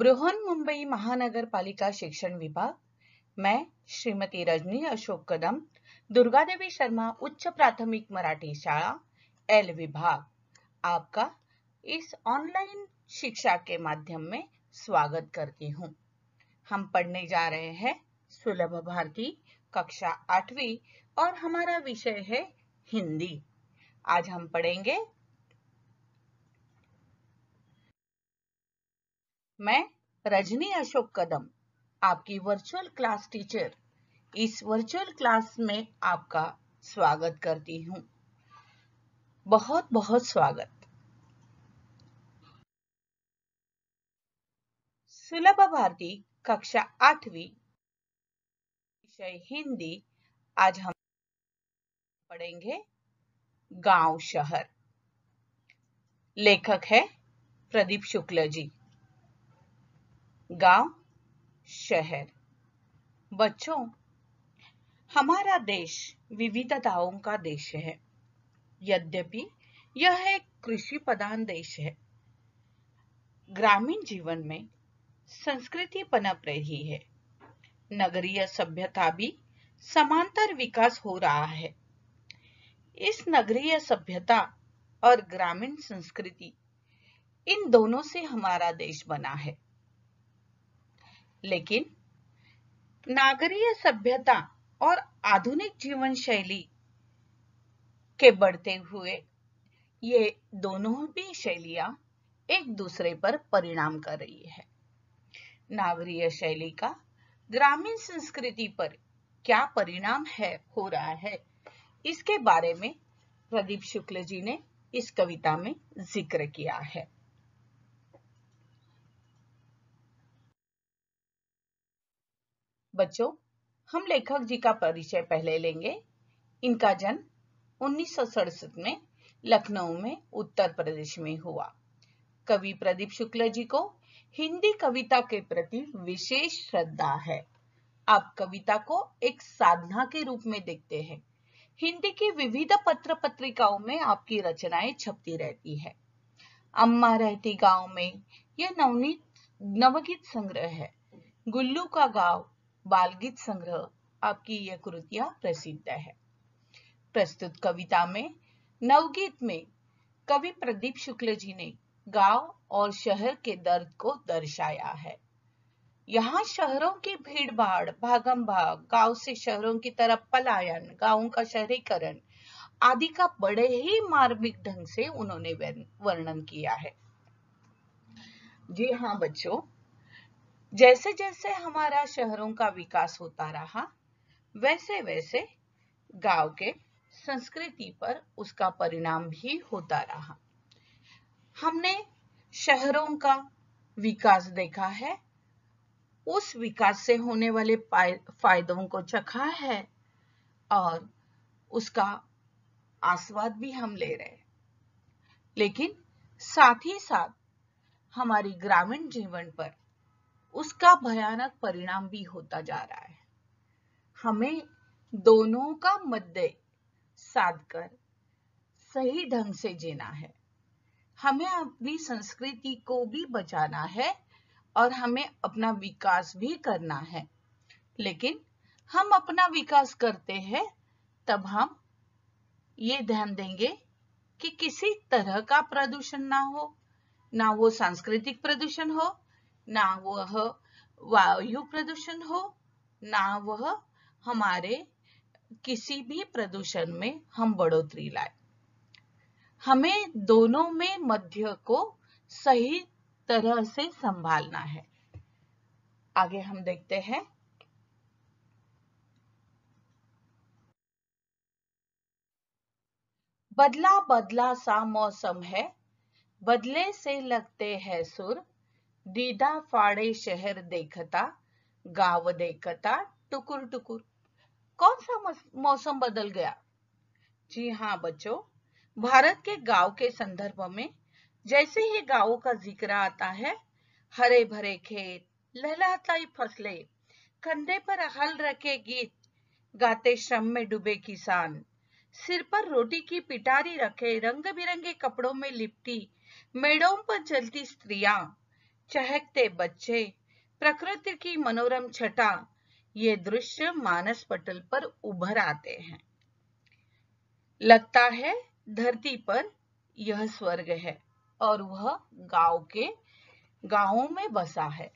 बृहन्मुंबई महानगर पालिका शिक्षण विभाग, मैं श्रीमती रजनी अशोक कदम, दुर्गादेवी शर्मा उच्च प्राथमिक मराठी शाला एल विभाग, आपका इस ऑनलाइन शिक्षा के माध्यम में स्वागत करती हूँ। हम पढ़ने जा रहे हैं सुलभ भारती कक्षा 8वीं और हमारा विषय है हिंदी। आज हम पढ़ेंगे। मैं रजनी अशोक कदम, आपकी वर्चुअल क्लास टीचर, इस वर्चुअल क्लास में आपका स्वागत करती हूँ। बहुत बहुत स्वागत। सुलभ भारती कक्षा 8वीं विषय हिंदी। आज हम पढ़ेंगे गांव शहर। लेखक है प्रदीप शुक्ल जी। गांव शहर। बच्चों, हमारा देश विविधताओं का देश है। यद्यपि यह एक कृषि प्रधान देश है, ग्रामीण जीवन में संस्कृति पनप रही है। नगरीय सभ्यता भी समांतर विकास हो रहा है। इस नगरीय सभ्यता और ग्रामीण संस्कृति, इन दोनों से हमारा देश बना है। लेकिन नागरीय सभ्यता और आधुनिक जीवन शैली के बढ़ते हुए ये दोनों भी शैलियां एक दूसरे पर परिणाम कर रही है। नागरीय शैली का ग्रामीण संस्कृति पर क्या परिणाम हो रहा है, इसके बारे में प्रदीप शुक्ल जी ने इस कविता में जिक्र किया है। बच्चों, हम लेखक जी का परिचय पहले लेंगे। इनका जन्म 1967 में लखनऊ में उत्तर प्रदेश में हुआ। कवि प्रदीप शुक्ल जी को हिंदी कविता के प्रति विशेष श्रद्धा है। आप कविता को एक साधना के रूप में देखते हैं। हिंदी की विविध पत्र पत्रिकाओं में आपकी रचनाएं छपती रहती है। अम्मा रहती गांव में यह नवगीत संग्रह है। गुल्लू का गांव बालगीत संग्रह, आपकी यह कृतियां प्रसिद्ध है। प्रस्तुत कविता में नवगीत में कवि प्रदीप शुक्ल जी ने गांव और शहर के दर्द को दर्शाया है। यहाँ शहरों की भीड़ भाड़, भागम भाग, गांव से शहरों की तरफ पलायन, गांवों का शहरीकरण आदि का बड़े ही मार्मिक ढंग से उन्होंने वर्णन किया है। जी हाँ बच्चों, जैसे जैसे हमारा शहरों का विकास होता रहा, वैसे वैसे गांव के संस्कृति पर उसका परिणाम भी होता रहा। हमने शहरों का विकास देखा है, उस विकास से होने वाले फायदों को चखा है और उसका आस्वाद भी हम ले रहे हैं। लेकिन साथ ही साथ हमारी ग्रामीण जीवन पर उसका भयानक परिणाम भी होता जा रहा है। हमें दोनों का मध्य साधकर सही ढंग से जीना है। हमें अपनी संस्कृति को भी बचाना है और हमें अपना विकास भी करना है। लेकिन हम अपना विकास करते हैं तब हम ये ध्यान देंगे कि किसी तरह का प्रदूषण ना हो, ना वो सांस्कृतिक प्रदूषण हो, ना वह वायु प्रदूषण हो, ना वह हमारे किसी भी प्रदूषण में हम बढ़ोतरी लाए। हमें दोनों में मध्य को सही तरह से संभालना है। आगे हम देखते हैं। बदला बदला सा मौसम है, बदले से लगते हैं सुर, दीदा फाड़े शहर देखता, गांव देखता टुकुर टुकुर। कौन सा मौसम बदल गया? जी हाँ बच्चों, भारत के गांव के संदर्भ में जैसे ही गांवों का जिक्र आता है, हरे भरे खेत, लहलहाती फसलें, कंधे पर हल रखे गीत गाते श्रम में डूबे किसान, सिर पर रोटी की पिटारी रखे रंग बिरंगे कपड़ों में लिपटी मेड़ों पर चलती स्त्रियां, चहकते बच्चे, प्रकृति की मनोरम छटा, ये दृश्य मानस पटल पर उभर आते हैं। लगता है धरती पर यह स्वर्ग है और वह गांवों में बसा है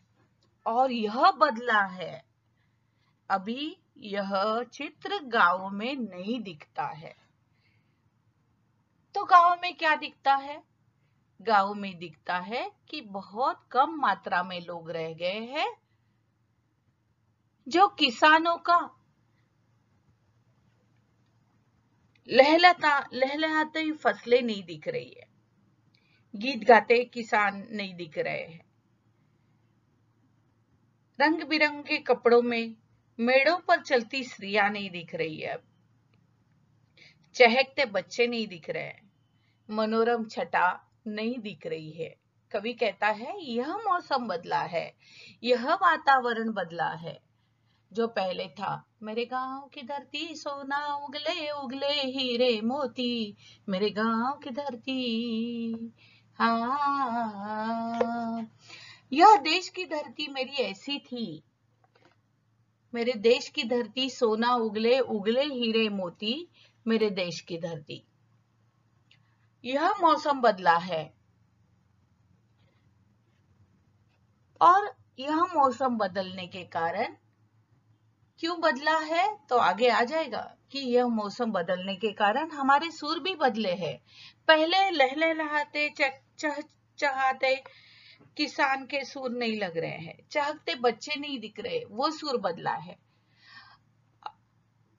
और यह बदला है। अभी यह चित्र गांव में नहीं दिखता है। तो गांव में क्या दिखता है? गांव में दिखता है कि बहुत कम मात्रा में लोग रह गए हैं जो किसानों का लहलहाते हुई फसलें नहीं दिख रही है, गीत गाते किसान नहीं दिख रहे हैं, रंग बिरंगे कपड़ों में मेड़ों पर चलती स्त्रियां नहीं दिख रही है, चहकते बच्चे नहीं दिख रहे हैं, मनोरम छटा नहीं दिख रही है। कवि कहता है यह मौसम बदला है, यह वातावरण बदला है। जो पहले था, मेरे गांव की धरती सोना उगले उगले हीरे मोती, मेरे गांव की धरती, हाँ यह देश की धरती मेरी ऐसी थी, मेरे देश की धरती सोना उगले उगले हीरे मोती, मेरे देश की धरती। यह मौसम बदला है और यह मौसम बदलने के कारण क्यों बदला है तो आगे आ जाएगा कि यह मौसम बदलने के कारण हमारे सुर भी बदले हैं। पहले लहलहाते चहचहाते किसान के सुर नहीं लग रहे हैं, चहकते बच्चे नहीं दिख रहे, वो सुर बदला है।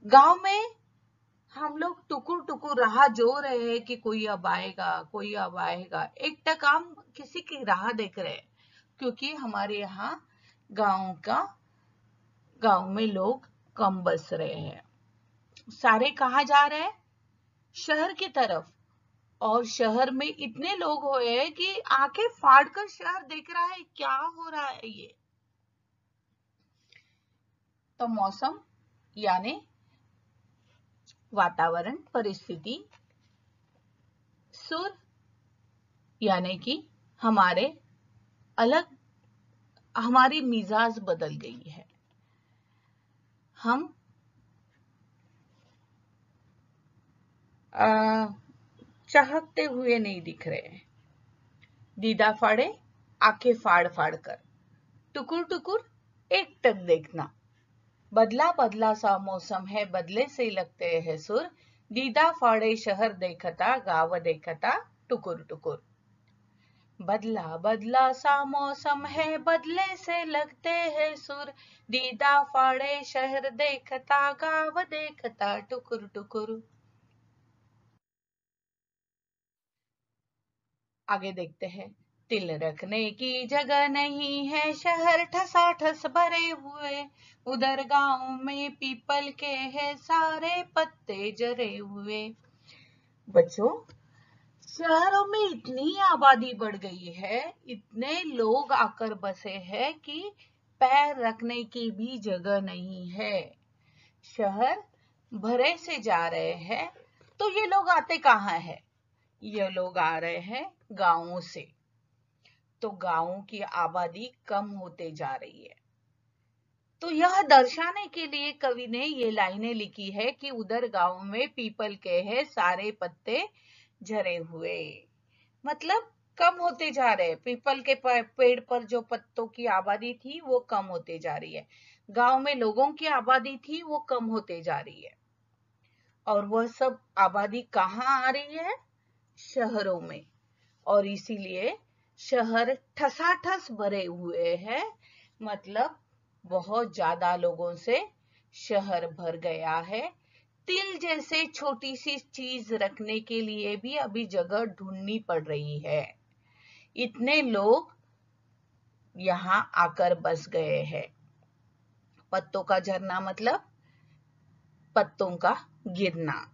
गांव में हम लोग टुकुर टुकुर राह जो रहे हैं कि कोई अब आएगा, कोई अब आएगा, एक टक हम किसी की राह देख रहे हैं, क्योंकि हमारे यहाँ गांव में लोग कम बस रहे हैं। सारे कहाँ जा रहे हैं? शहर की तरफ। और शहर में इतने लोग हुए हैं कि आंखें फाड़ कर शहर देख रहा है, क्या हो रहा है ये। तो मौसम यानी वातावरण, परिस्थिति, सुर यानी कि हमारी मिजाज बदल गई है। हम चहकते हुए नहीं दिख रहे हैं, दीदा फाड़े आंखें फाड़ फाड़ कर, टुकुर टुकुर एक टक देखना, बदला बदला सा मौसम है, बदले से लगते हैं सुर, दीदा फाड़े शहर देखता गाव देखता टुकुर टुकुर। बदला बदला सा मौसम है, बदले से लगते हैं सुर, दीदा फाड़े शहर देखता गाव देखता टुकुर टुकुर। आगे देखते हैं। तिल रखने की जगह नहीं है, शहर ठसाठस भरे हुए, उधर गांव में पीपल के हैं सारे पत्ते जरे हुए। बच्चों, शहरों में इतनी आबादी बढ़ गई है, इतने लोग आकर बसे हैं कि पैर रखने की भी जगह नहीं है। शहर भरे से जा रहे हैं, तो ये लोग आते कहाँ हैं? ये लोग आ रहे हैं गांवों से। तो गांवों की आबादी कम होते जा रही है। तो यह दर्शाने के लिए कवि ने ये लाइनें लिखी है कि उधर गांव में पीपल के हैं सारे पत्ते झरे हुए, मतलब कम होते जा रहे हैं। पीपल के पेड़ पर जो पत्तों की आबादी थी वो कम होते जा रही है, गांव में लोगों की आबादी थी वो कम होते जा रही है। और वह सब आबादी कहाँ आ रही है? शहरों में। और इसीलिए शहर ठसाठस भरे हुए हैं, मतलब बहुत ज्यादा लोगों से शहर भर गया है। तिल जैसे छोटी सी चीज रखने के लिए भी अभी जगह ढूंढनी पड़ रही है। इतने लोग यहाँ आकर बस गए हैं। पत्तों का झरना मतलब पत्तों का गिरना।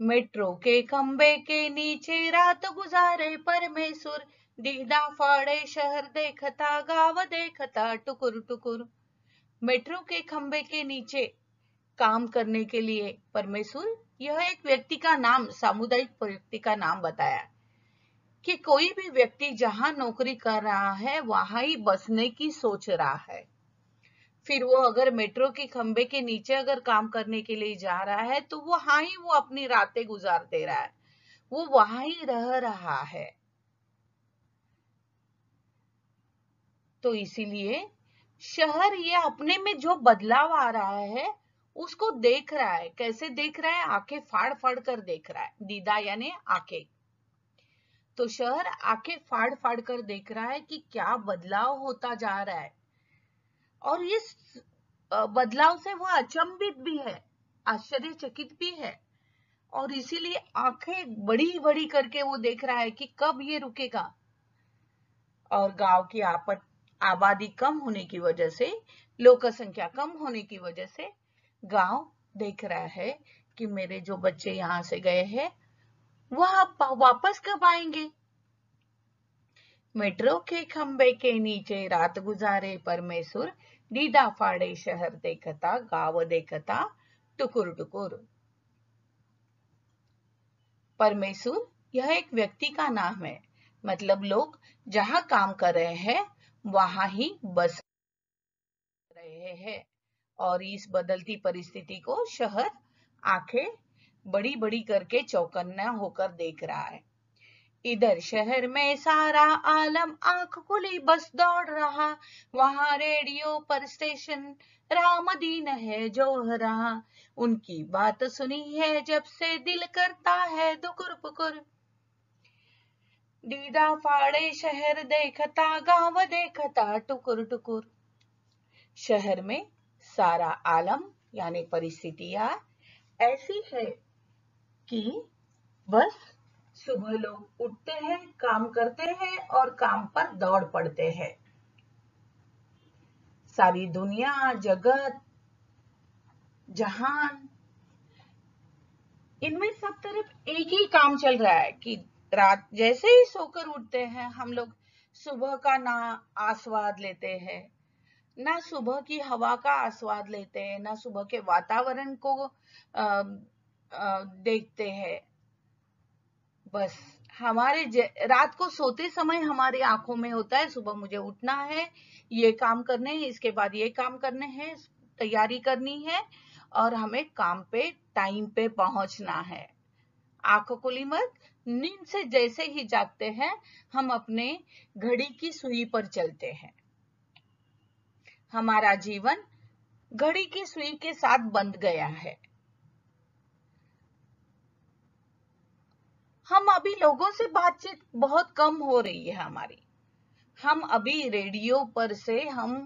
मेट्रो के खंबे के नीचे रात गुजारे परमेश्वर, दीदा फाड़े शहर देखता गाँव देखता टुकुर टुकुर। मेट्रो के खंबे के नीचे काम करने के लिए परमेश्वर, यह एक व्यक्ति का नाम, सामुदायिक व्यक्ति का नाम बताया। कि कोई भी व्यक्ति जहां नौकरी कर रहा है वहां ही बसने की सोच रहा है। फिर वो अगर मेट्रो के खंबे के नीचे अगर काम करने के लिए जा रहा है तो वहां ही वो अपनी रातें गुजार दे रहा है, वो वहां ही रह रहा है। तो इसीलिए शहर ये अपने में जो बदलाव आ रहा है उसको देख रहा है। कैसे देख रहा है? आंखें फाड़ फाड़ कर देख रहा है। दीदा यानी आंखें। तो शहर आंखें फाड़ फाड़ कर देख रहा है कि क्या बदलाव होता जा रहा है, और इस बदलाव से वो अचंभित भी है, आश्चर्यचकित भी है, और इसीलिए आंखें बड़ी बड़ी करके वो देख रहा है कि कब ये रुकेगा। और गांव की आबादी कम होने की वजह से, लोक संख्या कम होने की वजह से गांव देख रहा है कि मेरे जो बच्चे यहाँ से गए हैं वह वापस कब आएंगे। मेट्रो के खंबे के नीचे रात गुजारे परमेश्वर, दीदा फाड़े शहर देखता, गांव देखता टुकुर टुकुर। परमेश्वर यह एक व्यक्ति का नाम है, मतलब लोग जहां काम कर रहे हैं वहां ही बस रहे हैं, और इस बदलती परिस्थिति को शहर आंखें बड़ी बड़ी करके चौकन्ना होकर देख रहा है। इधर शहर में सारा आलम आंख खुली बस दौड़ रहा, वहां रेडियो पर स्टेशन रामदीन है जो रहा, उनकी बात सुनी है जब से दिल करता है दुकुर पुकुर। दीदा फाड़े शहर देखता, गांव देखता टुकुर टुकुर। शहर में सारा आलम यानी परिस्थितियां ऐसी है कि बस सुबह लोग उठते हैं, काम करते हैं और काम पर दौड़ पड़ते हैं। सारी दुनिया, जगत, जहान, इनमें सब तरफ एक ही काम चल रहा है कि रात जैसे ही सोकर उठते हैं हम लोग सुबह का ना आस्वाद लेते हैं, ना सुबह की हवा का आस्वाद लेते हैं, ना सुबह के वातावरण को देखते हैं। बस हमारे रात को सोते समय हमारी आंखों में होता है सुबह मुझे उठना है, ये काम करने हैं, इसके बाद ये काम करने हैं, तैयारी करनी है और हमें काम पे टाइम पे पहुंचना है। आंखों खुली मत, नींद से जैसे ही जागते हैं हम अपने घड़ी की सुई पर चलते हैं। हमारा जीवन घड़ी की सुई के साथ बंध गया है। हम अभी लोगों से बातचीत बहुत कम हो रही है हमारी। हम अभी रेडियो पर से हम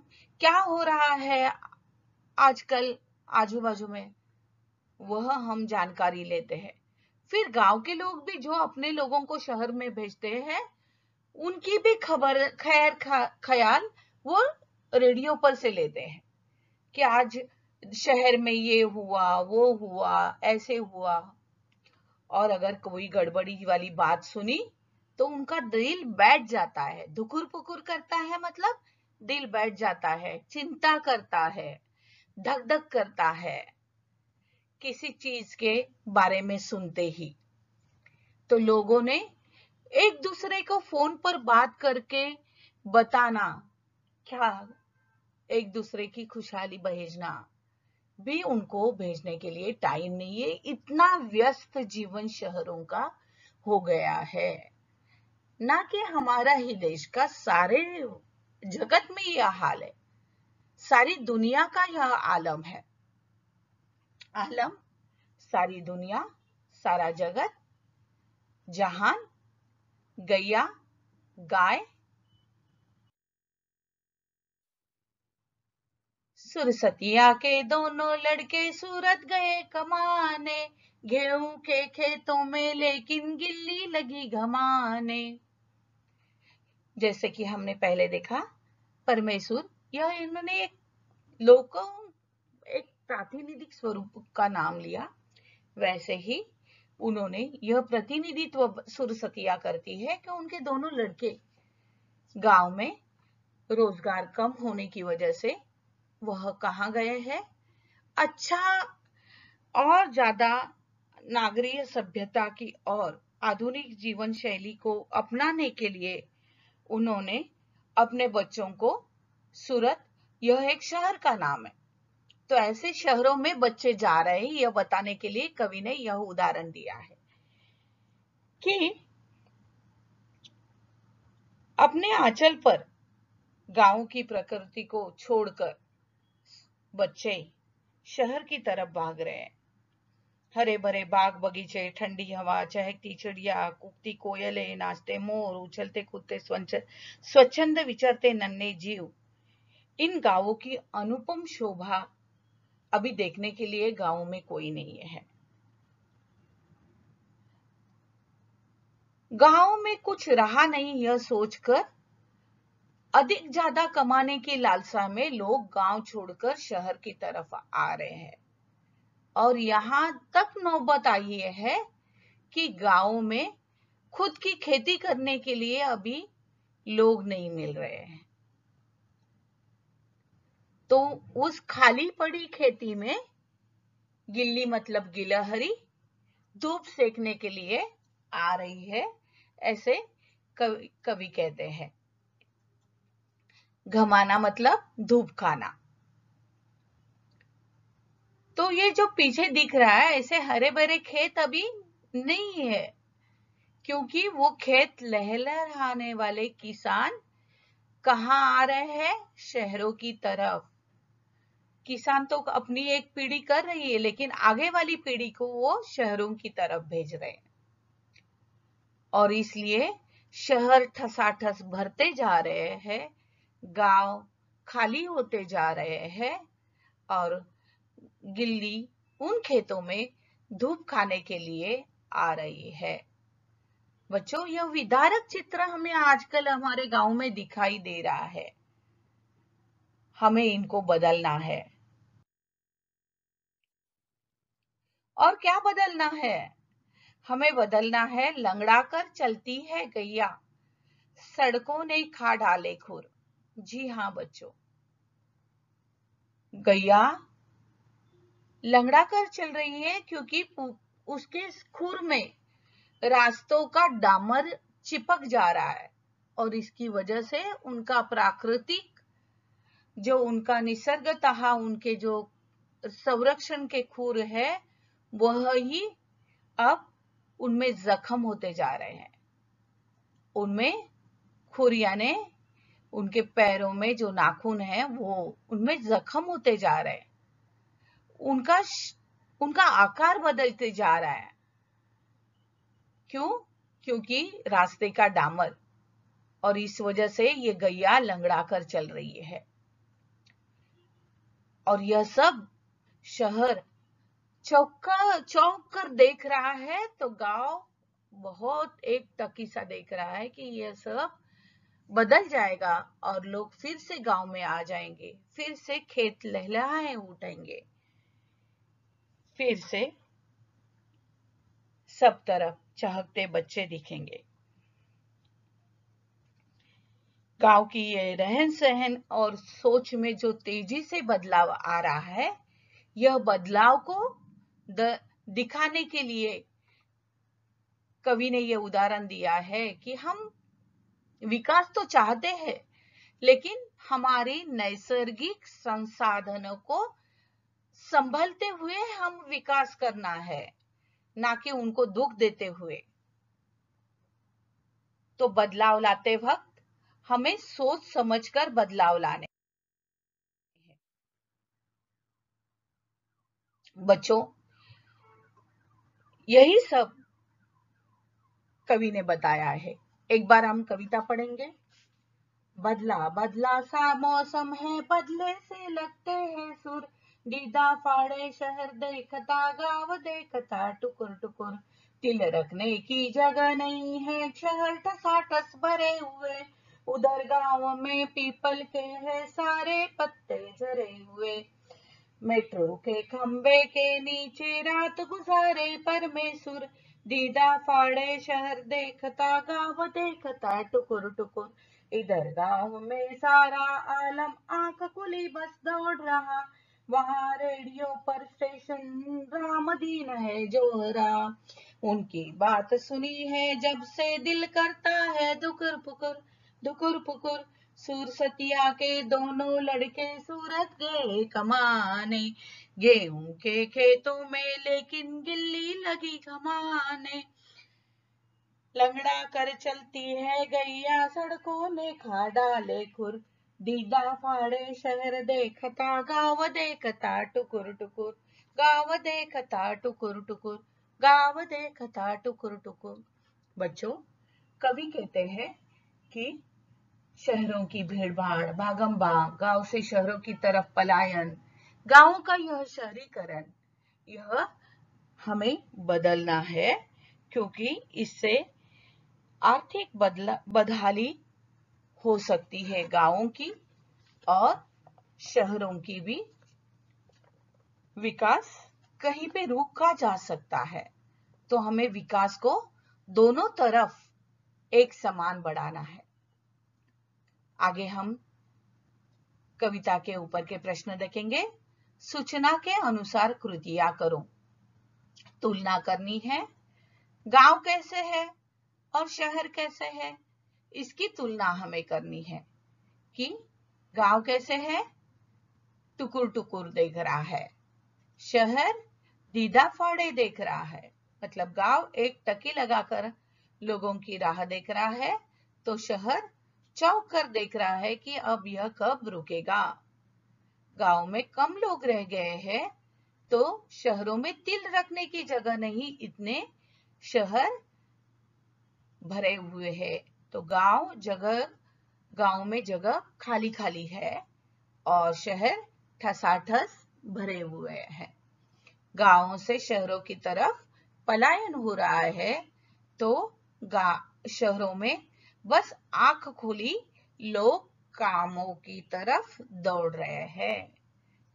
क्या हो रहा है आजकल आजू बाजू में वह हम जानकारी लेते हैं। फिर गांव के लोग भी जो अपने लोगों को शहर में भेजते हैं उनकी भी खबर खैर ख्याल वो रेडियो पर से लेते हैं कि आज शहर में ये हुआ, वो हुआ, ऐसे हुआ। और अगर कोई गड़बड़ी वाली बात सुनी तो उनका दिल बैठ जाता है, धुकुर पुकुर करता है, मतलब दिल बैठ जाता है, चिंता करता है, धक धक करता है किसी चीज के बारे में सुनते ही। तो लोगों ने एक दूसरे को फोन पर बात करके बताना, क्या एक दूसरे की खुशहाली भेजना भी उनको भेजने के लिए टाइम नहीं है। इतना व्यस्त जीवन शहरों का हो गया है। ना कि हमारा ही देश का, सारे जगत में यह हाल है, सारी दुनिया का यह आलम है। आलम सारी दुनिया, सारा जगत, जहान, गैया, गाय, सुरसतिया के दोनों लड़के सूरत गए कमाने, गेहूं के खेतों में लेकिन गिल्ली लगी घमाने। जैसे कि हमने पहले देखा परमेश्वर यह इन्होंने एक लोकों एक प्रातिनिधिक स्वरूप का नाम लिया, वैसे ही उन्होंने यह प्रतिनिधित्व सुरसतिया करती है कि उनके दोनों लड़के गांव में रोजगार कम होने की वजह से वह कहाँ गए हैं, अच्छा और ज्यादा नागरीय सभ्यता की ओर आधुनिक जीवन शैली को अपनाने के लिए उन्होंने अपने बच्चों को सूरत, यह एक शहर का नाम है, तो ऐसे शहरों में बच्चे जा रहे हैं, यह बताने के लिए कवि ने यह उदाहरण दिया है कि अपने आंचल पर गांव की प्रकृति को छोड़कर बच्चे शहर की तरफ भाग रहे हैं। हरे भरे बाग बगीचे, ठंडी हवा, चहकती चिड़िया, कूकती कोयलें, नाचते मोर, उछलते कूदते स्वच्छंद विचरते नन्हे जीव, इन गांवों की अनुपम शोभा अभी देखने के लिए गांव में कोई नहीं है। गांव में कुछ रहा नहीं, यह सोचकर अधिक ज्यादा कमाने की लालसा में लोग गांव छोड़कर शहर की तरफ आ रहे हैं, और यहां तक नौबत आई है कि गांव में खुद की खेती करने के लिए अभी लोग नहीं मिल रहे हैं। तो उस खाली पड़ी खेती में गिल्ली मतलब गिलहरी धूप सेकने के लिए आ रही है, ऐसे कवि कहते हैं। घमाना मतलब धूप खाना। तो ये जो पीछे दिख रहा है ऐसे हरे भरे खेत अभी नहीं है, क्योंकि वो खेत लहलहाने वाले किसान कहाँ आ रहे हैं? शहरों की तरफ। किसान तो अपनी एक पीढ़ी कर रही है, लेकिन आगे वाली पीढ़ी को वो शहरों की तरफ भेज रहे हैं, और इसलिए शहर ठसाठस भरते जा रहे हैं, गांव खाली होते जा रहे हैं, और गिल्ली उन खेतों में धूप खाने के लिए आ रही है। बच्चों, यह विदारक चित्र हमें आजकल हमारे गांव में दिखाई दे रहा है। हमें इनको बदलना है। और क्या बदलना है? हमें बदलना है, लंगड़ा कर चलती है गैया, सड़कों ने खा डाले खुर। जी हाँ बच्चों, गैया लंगड़ा कर चल रही है क्योंकि उसके खुर में रास्तों का डामर चिपक जा रहा है, और इसकी वजह से उनका प्राकृतिक जो उनका निसर्गतः उनके जो संरक्षण के खुर है वह ही अब उनमें जख्म होते जा रहे हैं। उनमें खुर यानी उनके पैरों में जो नाखून है वो उनमें जख्म होते जा रहे हैं, उनका आकार बदलते जा रहा है। क्यों? क्योंकि रास्ते का डामर, और इस वजह से ये गैया लंगड़ा कर चल रही है। और यह सब शहर चौंक कर देख रहा है, तो गांव बहुत एक टकी सा देख रहा है कि यह सब बदल जाएगा और लोग फिर से गांव में आ जाएंगे, फिर से खेत लहलहाए उठेंगे, फिर से सब तरफ चहकते बच्चे दिखेंगे। गांव की ये रहन सहन और सोच में जो तेजी से बदलाव आ रहा है, यह बदलाव को दिखाने के लिए कवि ने यह उदाहरण दिया है कि हम विकास तो चाहते हैं, लेकिन हमारे नैसर्गिक संसाधनों को संभलते हुए हम विकास करना है, ना कि उनको दुख देते हुए। तो बदलाव लाते वक्त हमें सोच समझकर बदलाव लाने हैं। बच्चों, यही सब कवि ने बताया है। एक बार हम कविता पढ़ेंगे। बदला बदला सा मौसम है, बदले से लगते हैं सुर, दीदा फाड़े शहर देखता, गाँव देखता टुकुर टुकुर, तिल रखने की जगह नहीं है, शहर ठसाठस भरे हुए, उधर गाँव में पीपल के है सारे पत्ते झरे हुए, मेट्रो के खंबे के नीचे रात गुजारे परमेश्वर, दीदा फाड़े शहर देखता, गाँव देखता टुकुर टुकुर, इधर गाँव में सारा आलम आंख खुली बस दौड़ रहा, वहाँ रेडियो पर स्टेशन रामदीन है जोरा, उनकी बात सुनी है जब से दिल करता है दुकुर पुकुर, दुकुर पुकुर। सुरसतिया के दोनों लड़के सूरत गए कमाने, गेहूं के खेतों में लेकिन गिल्ली लगी कमाने। लंगड़ा कर चलती है गैया सड़कों ने खा डाले खुर, दीदा फाड़े शहर देखता गाँव देखता टुकुर टुकुर, गाँव देखता टुकुर टुकुर, गाँव देखता टुकुर टुकुर। बच्चों, कवि कहते हैं कि शहरों की भीड़ भाड़, भागम भाग, गांव से शहरों की तरफ पलायन, गांवों का यह शहरीकरण, यह हमें बदलना है, क्योंकि इससे आर्थिक बदहाली हो सकती है गांवों की और शहरों की भी। विकास कहीं पे रोका जा सकता है, तो हमें विकास को दोनों तरफ एक समान बढ़ाना है। आगे हम कविता के ऊपर के प्रश्न देखेंगे। सूचना के अनुसार कृतियां करो। तुलना करनी है। गांव कैसे है और शहर कैसे है, इसकी तुलना हमें करनी है कि गांव कैसे है, टुकुर टुकुर देख रहा है, शहर दीदा फाड़े देख रहा है। मतलब गांव एक टकी लगाकर लोगों की राह देख रहा है, तो शहर चौंक कर देख रहा है कि अब यह कब रुकेगा। गांव में कम लोग रह गए हैं, तो शहरों में तिल रखने की जगह नहीं, इतने शहर भरे हुए हैं। तो गांव में जगह खाली खाली है और शहर ठसाठस भरे हुए हैं। गांवों से शहरों की तरफ पलायन हो रहा है, तो शहरों में बस आंख खुली लोग कामों की तरफ दौड़ रहे हैं।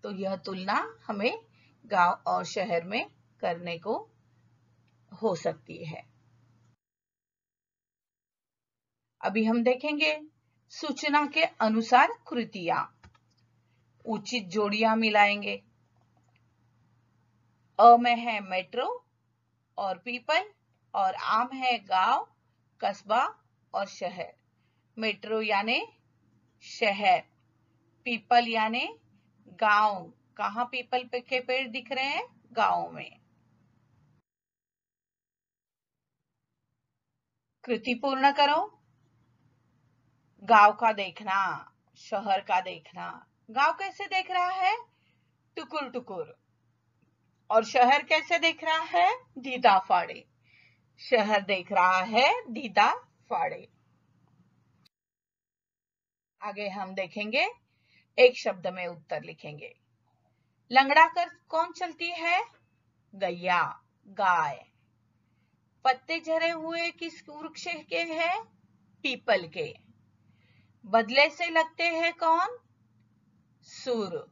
तो यह तुलना हमें गांव और शहर में करने को हो सकती है। अभी हम देखेंगे सूचना के अनुसार कृतियां। उचित जोड़ियां मिलाएंगे। अ में है मेट्रो और पीपल, और आम है गांव, कस्बा और शहर। मेट्रो यानी शहर, पीपल यानी गांव। कहाँ पीपल के पेड़ दिख रहे हैं? गांव में। कृति पूर्ण करो। गांव का देखना, शहर का देखना। गांव कैसे देख रहा है? टुकुर टुकुर। और शहर कैसे देख रहा है? दीदा फाड़े। शहर देख रहा है दीदा फाड़े। आगे हम देखेंगे, एक शब्द में उत्तर लिखेंगे। लंगड़ा कर कौन चलती है? गैया, गाय। पत्ते झरे हुए किस वृक्ष के हैं? पीपल के। बदले से लगते हैं कौन? सुर।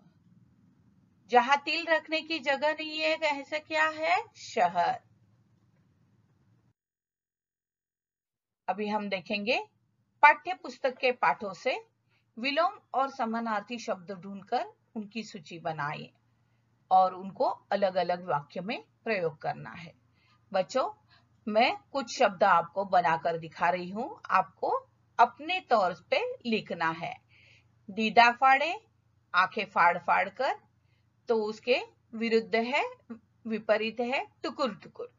जहां तिल रखने की जगह नहीं है, ऐसा क्या है? शहर। अभी हम देखेंगे, पाठ्य पुस्तक के पाठों से विलोम और समानार्थी शब्द ढूंढकर उनकी सूची बनाइए और उनको अलग अलग वाक्य में प्रयोग करना है। बच्चों, मैं कुछ शब्द आपको बनाकर दिखा रही हूं, आपको अपने तौर पे लिखना है। दीदा फाड़े, आंखें फाड़ फाड़ कर, तो उसके विरुद्ध है, विपरीत है टुकुर टुकुर।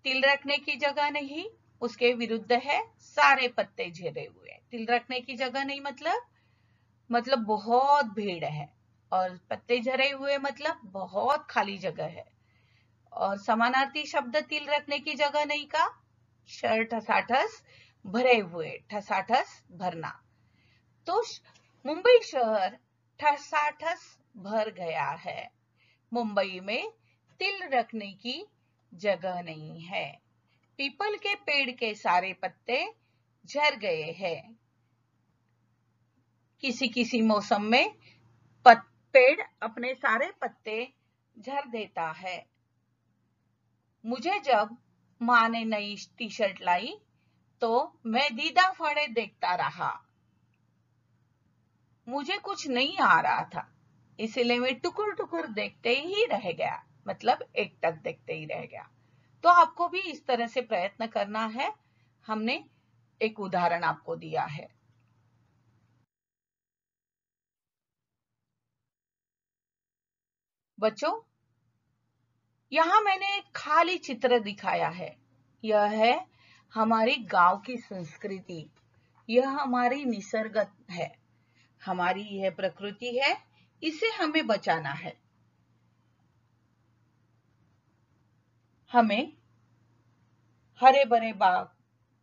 तिल रखने की जगह नहीं, उसके विरुद्ध है सारे पत्ते झरे हुए। तिल रखने की जगह नहीं मतलब बहुत भीड़ है, और पत्ते झरे हुए मतलब बहुत खाली जगह है। और समानार्थी शब्द तिल रखने की जगह नहीं का, शर ठसाठस भरे हुए, ठसाठस भरना। तो मुंबई शहर ठसाठस भर गया है। मुंबई में तिल रखने की जगह नहीं है। पीपल के पेड़ के सारे पत्ते झड़ गए हैं। किसी किसी मौसम में पेड़ अपने सारे पत्ते झड़ देता है। मुझे जब माँ ने नई टी शर्ट लाई, तो मैं दीदा फाड़े देखता रहा। मुझे कुछ नहीं आ रहा था, इसलिए मैं टुकुर टुकुर देखते ही रह गया, मतलब एकटक देखते ही रह गया। तो आपको भी इस तरह से प्रयत्न करना है। हमने एक उदाहरण आपको दिया है। बच्चों, यहाँ मैंने एक खाली चित्र दिखाया है। यह है हमारी गांव की संस्कृति, यह हमारी निसर्ग है, हमारी यह प्रकृति है, इसे हमें बचाना है। हमें हरे भरे बाग,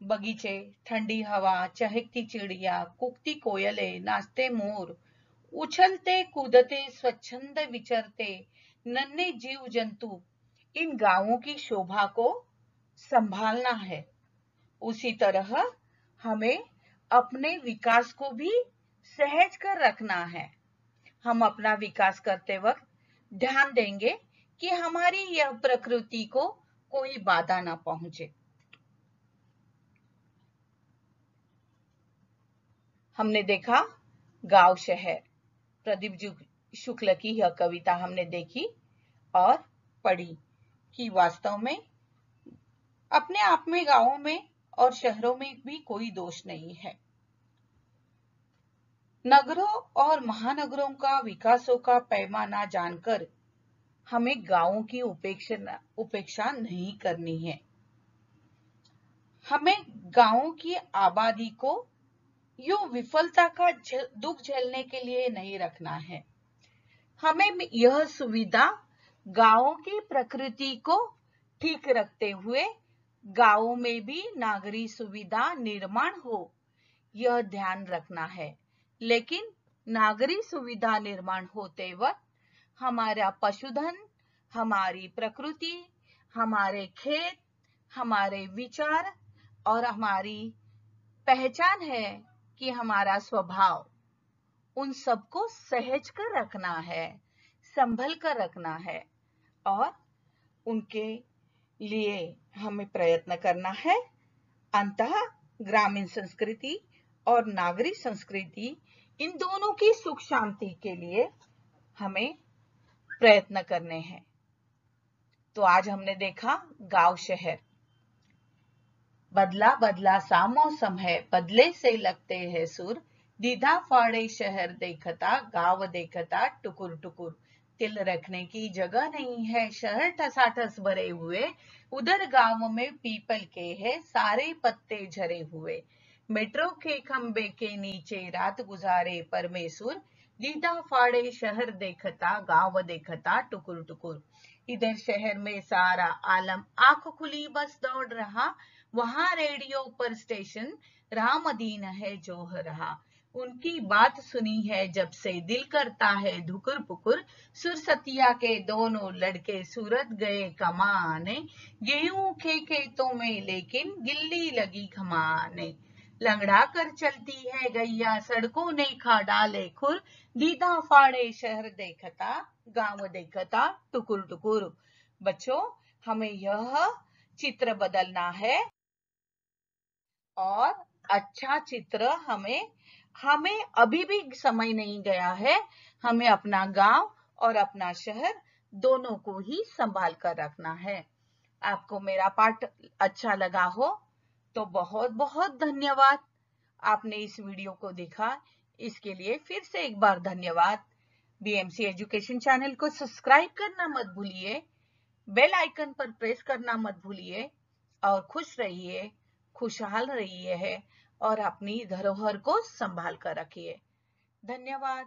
बगीचे, ठंडी हवा, चहकती चिड़िया, कूकती कोयले, नाचते मोर, उछलते कूदते स्वच्छंद विचरते नन्हे जीव जंतु, इन गांवों की शोभा को संभालना है। उसी तरह हमें अपने विकास को भी सहज कर रखना है। हम अपना विकास करते वक्त ध्यान देंगे कि हमारी यह प्रकृति को कोई बाधा ना पहुंचे। हमने देखा गांव शहर, प्रदीप शुक्ल की यह कविता हमने देखी और पढ़ी कि वास्तव में अपने आप में गांवों में और शहरों में भी कोई दोष नहीं है। नगरों और महानगरों का विकासों का पैमाना जानकर हमें गांवों की उपेक्षा नहीं करनी है। हमें गांवों की आबादी को यूं विफलता का दुख झेलने के लिए नहीं रखना है। हमें यह सुविधा गांवों की प्रकृति को ठीक रखते हुए गांवों में भी नागरिक सुविधा निर्माण हो, यह ध्यान रखना है। लेकिन नागरिक सुविधा निर्माण होते वक्त हमारा पशुधन, हमारी प्रकृति, हमारे खेत, हमारे विचार और हमारी पहचान है कि हमारा स्वभाव, उन सबको सहज कर रखना है, संभल कर रखना है और उनके लिए हमें प्रयत्न करना है। अंततः ग्रामीण संस्कृति और नागरिक संस्कृति, इन दोनों की सुख शांति के लिए हमें प्रयत्न करने हैं। तो आज हमने देखा गांव शहर, बदला बदला सा मौसम है, बदले से लगते हैं सुर, दीदा फाड़े शहर देखता, गांव देखता टुकुर टुकुर। तिल रखने की जगह नहीं है, शहर ठसाठस भरे हुए, उधर गांव में पीपल के है सारे पत्ते झरे हुए। मेट्रो के खंबे के नीचे रात गुजारे परमेश्वर, दीदा फाड़े शहर देखता, गांव देखता टुकुर टुकुर। इधर शहर में सारा आलम आंख खुली बस दौड़ रहा, वहां रेडियो पर स्टेशन रामदीन है जो रहा। उनकी बात सुनी है जब से दिल करता है धुकुर पुकुर, सुरसतिया के दोनों लड़के सूरत गए कमाने, गेहूं के खेतों में लेकिन गिल्ली लगी घमाने। लंगड़ा कर चलती है गैया, सड़कों ने खा डाले खुर, दीदा फाड़े शहर देखता, गांव देखता टुकुर टुकुर। बच्चों, हमें यह चित्र बदलना है और अच्छा चित्र हमें अभी भी समय नहीं गया है। हमें अपना गांव और अपना शहर दोनों को ही संभाल कर रखना है। आपको मेरा पाठ अच्छा लगा हो तो बहुत बहुत धन्यवाद। आपने इस वीडियो को देखा, इसके लिए फिर से एक बार धन्यवाद। बीएमसी एजुकेशन चैनल को सब्सक्राइब करना मत भूलिए, बेल आइकन पर प्रेस करना मत भूलिए और खुश रहिए, खुशहाल रहिए और अपनी धरोहर को संभाल कर रखिए। धन्यवाद।